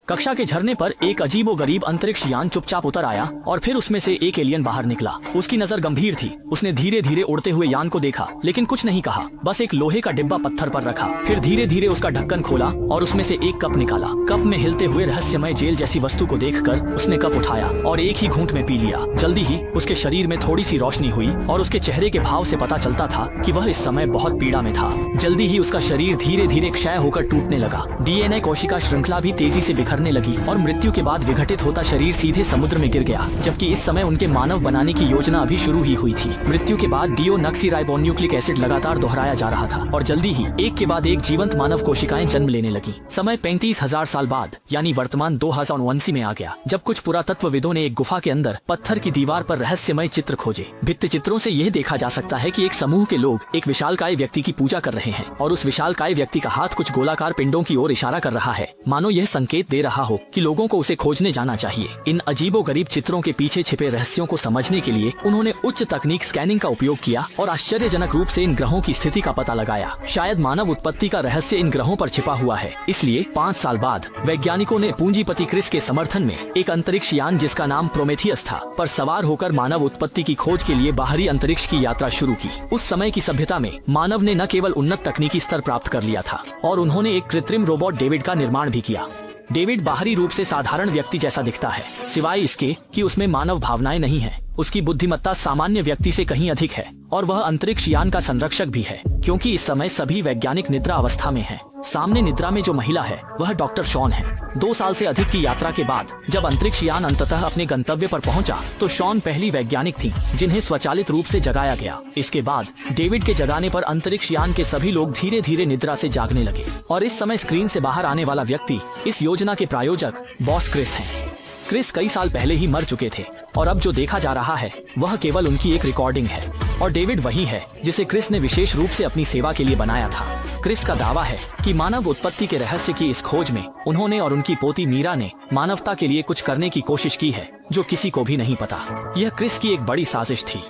कक्षा के झरने पर एक अजीबोगरीब अंतरिक्ष यान चुपचाप उतर आया और फिर उसमें से एक एलियन बाहर निकला। उसकी नजर गंभीर थी। उसने धीरे धीरे उड़ते हुए यान को देखा, लेकिन कुछ नहीं कहा, बस एक लोहे का डिब्बा पत्थर पर रखा। फिर धीरे धीरे उसका ढक्कन खोला और उसमें से एक कप निकाला। कप में हिलते हुए रहस्यमय जेल जैसी वस्तु को देखकर उसने कप उठाया और एक ही घूंट में पी लिया। जल्दी ही उसके शरीर में थोड़ी सी रोशनी हुई और उसके चेहरे के भाव से पता चलता था कि वह इस समय बहुत पीड़ा में था। जल्दी ही उसका शरीर धीरे धीरे क्षय होकर टूटने लगा। डीएनए कोशिका श्रृंखला भी तेजी से बिखरने लगी और मृत्यु के बाद विघटित होता शरीर सीधे समुद्र में गिर गया। जबकि इस समय उनके मानव बनाने की योजना अभी शुरू ही हुई थी। मृत्यु के बाद डिओक्सीराइबोन्यूक्लिक एसिड लगातार दोहराया जा रहा था और जल्दी ही एक के बाद एक जीवंत मानव कोशिकाएं जन्म लेने लगी। समय 35,000 साल बाद यानी वर्तमान 2079 में आ गया, जब कुछ पुरातत्वविदों ने एक गुफा के अंदर पत्थर की दीवार पर रहस्यमय चित्र खोजे। भित्ति चित्रों से यह देखा जा सकता है कि एक समूह के लोग एक विशालकाय व्यक्ति की पूजा कर रहे हैं और उस विशालकाय व्यक्ति का हाथ कुछ गोलाकार पिंडों की ओर इशारा कर रहा है, मानो यह संकेत दे रहा हो कि लोगों को उसे खोजने जाना चाहिए। इन अजीबोगरीब चित्रों के पीछे छिपे रहस्यों को समझने के लिए उन्होंने उच्च तकनीक स्कैनिंग का उपयोग किया और आश्चर्यजनक रूप से इन ग्रहों की स्थिति का पता लगाया। शायद मानव उत्पत्ति का रहस्य इन ग्रहों पर छिपा हुआ है। इसलिए 5 साल बाद वैज्ञानिकों ने पूंजीपति क्रिस के समर्थन में एक अंतरिक्ष यान जिसका नाम प्रोमेथियस था पर सवार होकर मानव उत्पत्ति की खोज के लिए बाहरी अंतरिक्ष की यात्रा शुरू की। उस समय की सभ्यता में मानव ने न केवल उन्नत तकनीकी स्तर प्राप्त कर लिया था और उन्होंने एक कृत्रिम रोबोट डेविड का निर्माण भी किया। डेविड बाहरी रूप से साधारण व्यक्ति जैसा दिखता है, सिवाय इसके कि उसमें मानव भावनाएं नहीं है। उसकी बुद्धिमत्ता सामान्य व्यक्ति से कहीं अधिक है और वह अंतरिक्ष यान का संरक्षक भी है, क्योंकि इस समय सभी वैज्ञानिक निद्रा अवस्था में हैं। सामने निद्रा में जो महिला है वह डॉक्टर शॉन है। 2 साल से अधिक की यात्रा के बाद जब अंतरिक्ष यान अंततः अपने गंतव्य पर पहुंचा, तो शॉन पहली वैज्ञानिक थी जिन्हें स्वचालित रूप से जगाया गया। इसके बाद डेविड के जगाने पर अंतरिक्ष यान के सभी लोग धीरे धीरे निद्रा से जागने लगे और इस समय स्क्रीन से बाहर आने वाला व्यक्ति इस योजना के प्रायोजक बॉस क्रिस है। क्रिस कई साल पहले ही मर चुके थे और अब जो देखा जा रहा है वह केवल उनकी एक रिकॉर्डिंग है और डेविड वही है जिसे क्रिस ने विशेष रूप से अपनी सेवा के लिए बनाया था। क्रिस का दावा है कि मानव उत्पत्ति के रहस्य की इस खोज में उन्होंने और उनकी पोती मीरा ने मानवता के लिए कुछ करने की कोशिश की है जो किसी को भी नहीं पता। यह क्रिस की एक बड़ी साजिश थी।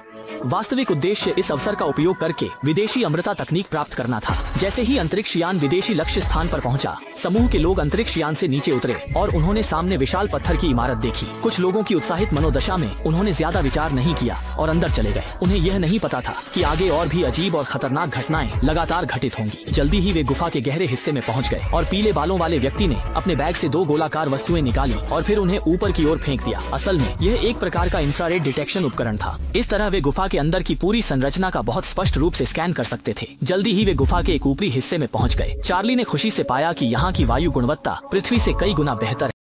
वास्तविक उद्देश्य इस अवसर का उपयोग करके विदेशी अमृता तकनीक प्राप्त करना था। जैसे ही अंतरिक्ष यान विदेशी लक्ष्य स्थान पर पहुंचा, समूह के लोग अंतरिक्ष यान से नीचे उतरे और उन्होंने सामने विशाल पत्थर की इमारत देखी। कुछ लोगों की उत्साहित मनोदशा में उन्होंने ज्यादा विचार नहीं किया और अंदर चले गए। उन्हें यह नहीं पता था कि आगे और भी अजीब और खतरनाक घटनाएं लगातार घटित होंगी। जल्दी ही वे गुफा के गहरे हिस्से में पहुँच गए और पीले बालों वाले व्यक्ति ने अपने बैग से 2 गोलाकार वस्तुएं निकाली और फिर उन्हें ऊपर की ओर फेंक दिया। असल में यह एक प्रकार का इंफ्रारेड डिटेक्शन उपकरण था। इस तरह वे गुफा के अंदर की पूरी संरचना का बहुत स्पष्ट रूप से स्कैन कर सकते थे। जल्दी ही वे गुफा के एक ऊपरी हिस्से में पहुंच गए। चार्ली ने खुशी से पाया कि यहाँ की वायु गुणवत्ता पृथ्वी से कई गुना बेहतर है।